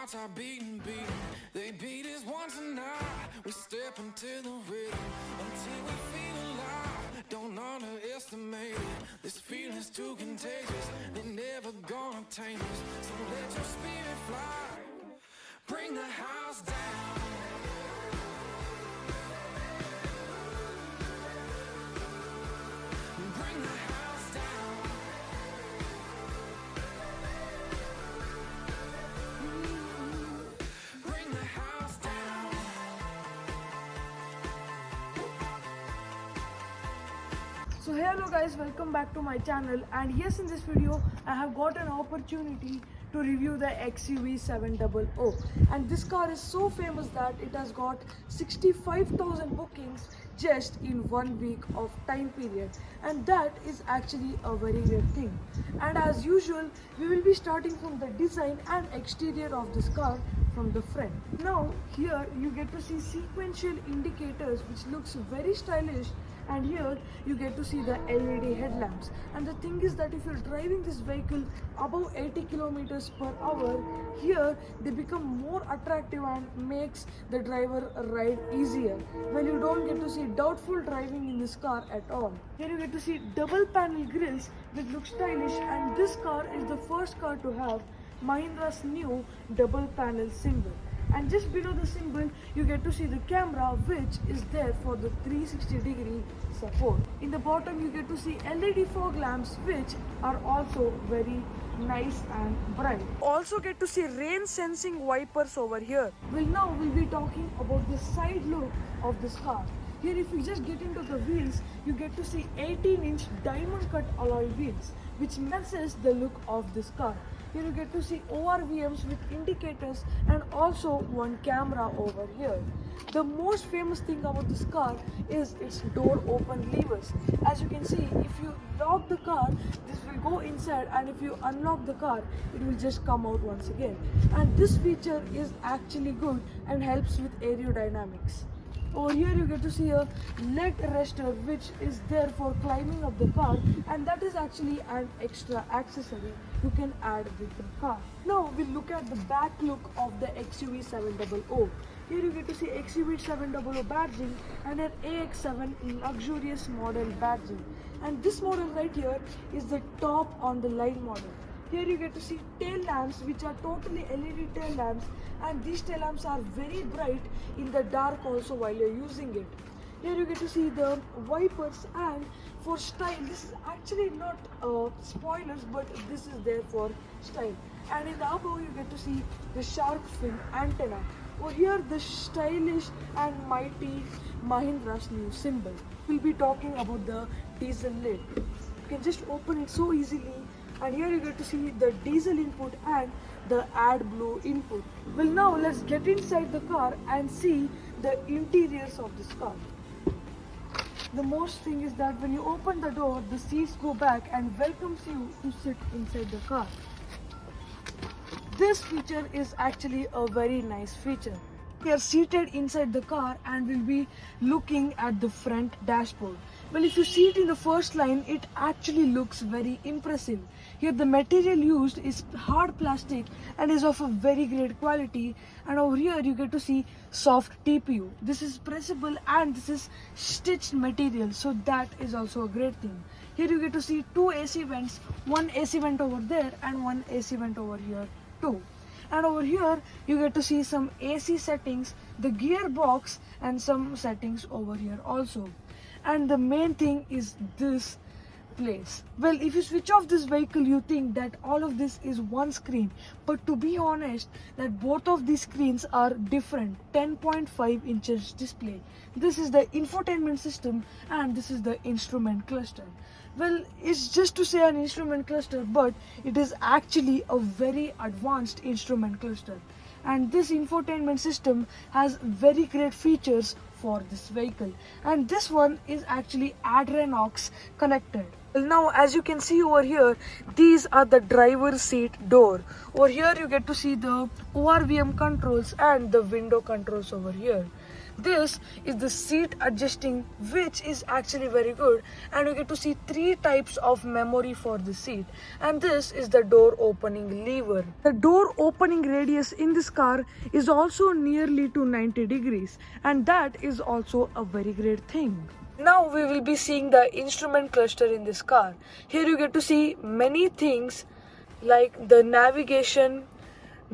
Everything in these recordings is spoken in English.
hearts are beating. They beat us once a night. We step into the rhythm until we feel alive. Don't underestimate it. This feeling's too contagious. They're never gonna tame us. So let your spirit fly. Bring the house down. Bring the house down. Bring the house down. So hello guys, welcome back to my channel, and yes, in this video I have got an opportunity to review the XUV 700, and this car is so famous that it has got 65,000 bookings just in 1 week of time period, and that is actually a very great thing. And as usual, we will be starting from the design and exterior of this car from the front. Now here you get to see sequential indicators which looks very stylish, and here you get to see the LED headlamps. And the thing is that if you're driving this vehicle above 80 kilometers per hour, here they become more attractive and makes the driver ride easier. Well, you don't get to see doubtful driving in this car at all. Here you get to see double panel grills that look stylish, and this car is the first car to have Mahindra's new double panel symbol. And just below the symbol you get to see the camera, which is there for the 360-degree support. In the bottom you get to see LED fog lamps, which are also very nice and bright. Also get to see rain sensing wipers over here. Well, now we'll be talking about the side look of this car. Here if you just get into the wheels, you get to see 18-inch diamond cut alloy wheels, which enhances the look of this car. Here you get to see ORVMs with indicators and also one camera over here. The most famous thing about this car is its door open levers. As you can see, if you lock the car, this will go inside, and if you unlock the car, it will just come out once again. And this feature is actually good and helps with aerodynamics. Over here you get to see a leg rester, which is there for climbing up the car, and that is actually an extra accessory you can add with the car. Now we'll look at the back look of the XUV 700. Here you get to see XUV 700 badging and an AX7 luxurious model badging. And this model right here is the top on the line model. Here you get to see tail lamps, which are totally LED tail lamps, and these tail lamps are very bright in the dark also while you're using it. Here you get to see the wipers, and for style, this is actually not spoilers, but this is there for style. And in the above you get to see the shark fin antenna. Over here the stylish and mighty Mahindra's new symbol. We'll be talking about the diesel lid. You can just open it so easily. And here you get to see the diesel input and the AdBlue input. Well, now let's get inside the car and see the interiors of this car. The most thing is that when you open the door, the seats go back and welcomes you to sit inside the car. This feature is actually a very nice feature. We are seated inside the car and will be looking at the front dashboard. Well, if you see it in the first line, it actually looks very impressive. Here the material used is hard plastic and is of a very great quality, and over here you get to see soft TPU. This is pressable and this is stitched material, so that is also a great thing. Here you get to see two AC vents, one AC vent over there and one AC vent over here too. And over here you get to see some AC settings, the gearbox, and some settings over here also. And the main thing is this place. Well, if you switch off this vehicle, you think that all of this is one screen, but to be honest, that both of these screens are different. 10.5 inches display. This is the infotainment system and this is the instrument cluster. Well, it's just to say an instrument cluster, but it is actually a very advanced instrument cluster. And this infotainment system has very great features for this vehicle. And this one is actually Adrenox connected. Well, now as you can see over here, these are the driver's seat door. Over here you get to see the ORVM controls and the window controls over here. This is the seat adjusting, which is actually very good, and you get to see 3 types of memory for the seat. And this is the door opening lever. The door opening radius in this car is also nearly to 90 degrees, and that is also a very great thing. Now we will be seeing the instrument cluster in this car. Here you get to see many things like the navigation,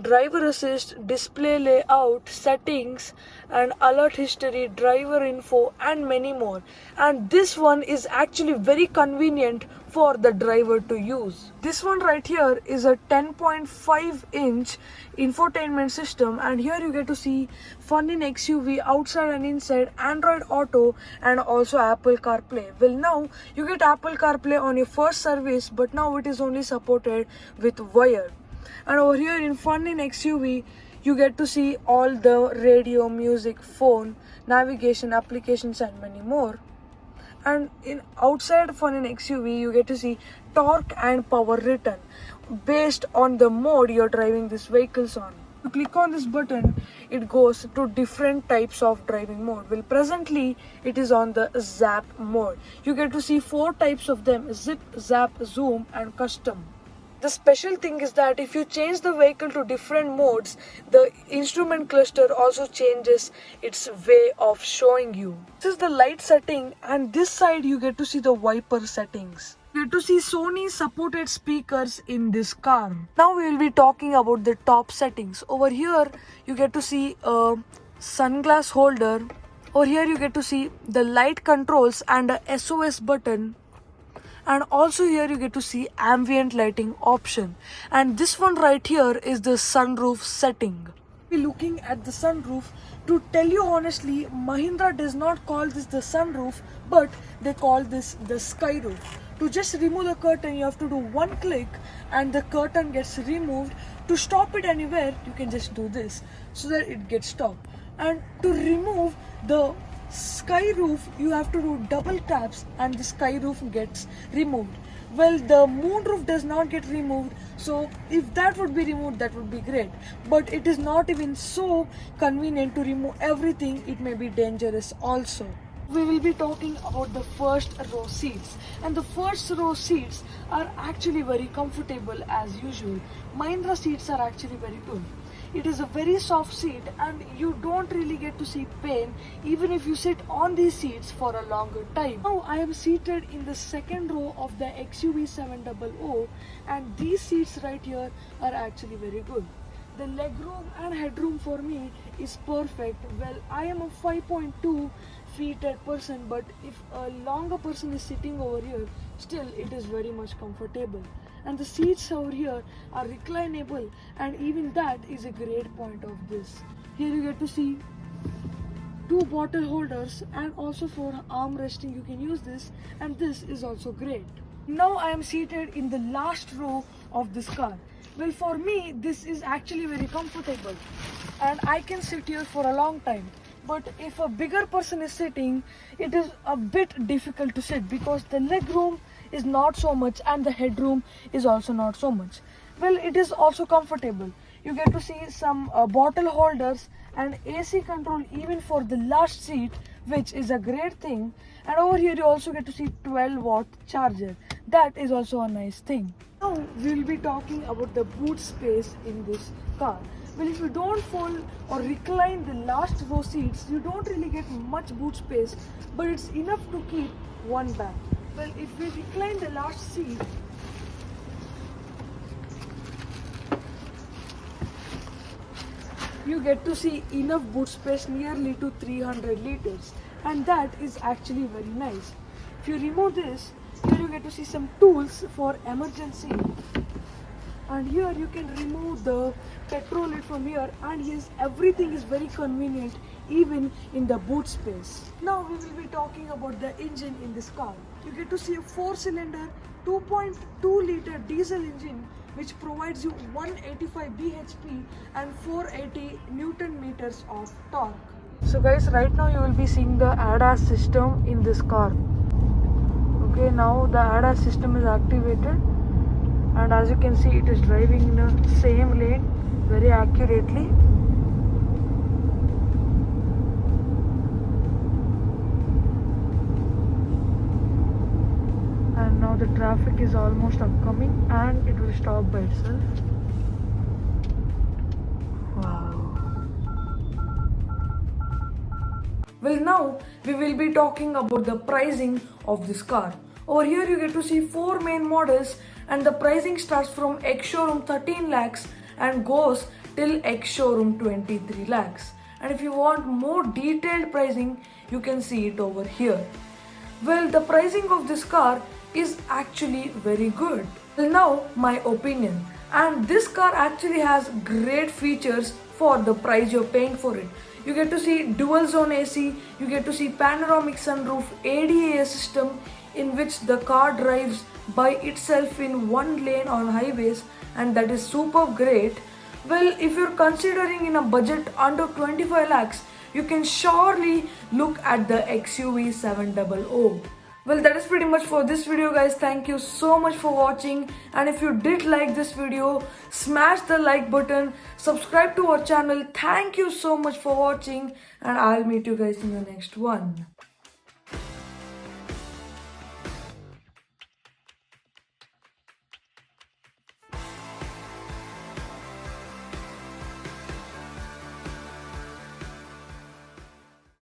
driver assist, display layout, settings, and alert history, driver info, and many more. And this one is actually very convenient for the driver to use. This one right here is a 10.5-inch infotainment system, and here you get to see fun in XUV outside and inside, Android Auto, and also Apple CarPlay. Well, now you get Apple CarPlay on your first service, but now it is only supported with wire. And over here in Fun in XUV, you get to see all the radio, music, phone, navigation, applications, and many more. And in outside Fun in XUV, you get to see torque and power return based on the mode you're driving these vehicles on. You click on this button, it goes to different types of driving mode. Well, presently it is on the zap mode. You get to see 4 types of them: zip, zap, zoom, and custom. The special thing is that if you change the vehicle to different modes, the instrument cluster also changes its way of showing you. This is the light setting, and this side you get to see the wiper settings. You get to see Sony supported speakers in this car. Now we will be talking about the top settings. Over here you get to see a sunglass holder. Over here you get to see the light controls and a SOS button. And also here you get to see ambient lighting option. And this one right here is the sunroof setting. We're looking at the sunroof. To tell you honestly, Mahindra does not call this the sunroof, but they call this the skyroof. To just remove the curtain, you have to do one click and the curtain gets removed. To stop it anywhere, you can just do this so that it gets stopped. And to remove the sky roof, you have to do double taps and the sky roof gets removed. Well, the moon roof does not get removed, so if that would be removed, that would be great, but it is not even so convenient to remove everything. It may be dangerous also. We will be talking about the first row seats, and the first row seats are actually very comfortable as usual. Mahindra seats are actually very good. It is a very soft seat and you don't really get to see pain even if you sit on these seats for a longer time. Now I am seated in the second row of the XUV 700, and these seats right here are actually very good. The legroom and headroom for me is perfect. Well, I am a 5.2 feeted person, but if a longer person is sitting over here, still it is very much comfortable. And the seats over here are reclinable, and even that is a great point of this. Here you get to see 2 bottle holders, and also for arm resting you can use this, and this is also great. Now I am seated in the last row of this car. Well, for me this is actually very comfortable and I can sit here for a long time. But if a bigger person is sitting, it is a bit difficult to sit because the leg room is not so much and the headroom is also not so much. Well, it is also comfortable. You get to see some bottle holders and AC control even for the last seat, which is a great thing. And over here you also get to see 12-watt charger. That is also a nice thing. Now we will be talking about the boot space in this car. Well, if you don't fold or recline the last row seats, you don't really get much boot space, but it's enough to keep one bag. Well, if we recline the last seat, you get to see enough boot space nearly to 300 liters, and that is actually very nice. If you remove this, here you get to see some tools for emergency. And here you can remove the petrol lid from here, and yes, everything is very convenient even in the boot space. Now we will be talking about the engine in this car. You get to see a 4-cylinder 2.2 liter diesel engine which provides you 185 bhp and 480 newton meters of torque. So guys, right now you will be seeing the Adda system in this car. Okay, now the Adda system is activated, and as you can see, it is driving in the same lane very accurately. the traffic is almost upcoming and it will stop by itself. Wow. Well, now we will be talking about the pricing of this car. Over here you get to see 4 main models and the pricing starts from ex-showroom 13 lakhs and goes till ex-showroom 23 lakhs. And if you want more detailed pricing, you can see it over here. Well, the pricing of this car is actually very good. Well, now my opinion. And this car actually has great features for the price you're paying for it. You get to see dual zone AC, you get to see panoramic sunroof, ADA system in which the car drives by itself in one lane on highways, and that is super great. Well, if you're considering in a budget under 25 lakhs, you can surely look at the XUV 700. Well, that is pretty much for this video, guys. Thank you so much for watching, and if you did like this video, smash the like button, subscribe to our channel. Thank you so much for watching, and I'll meet you guys in the next one.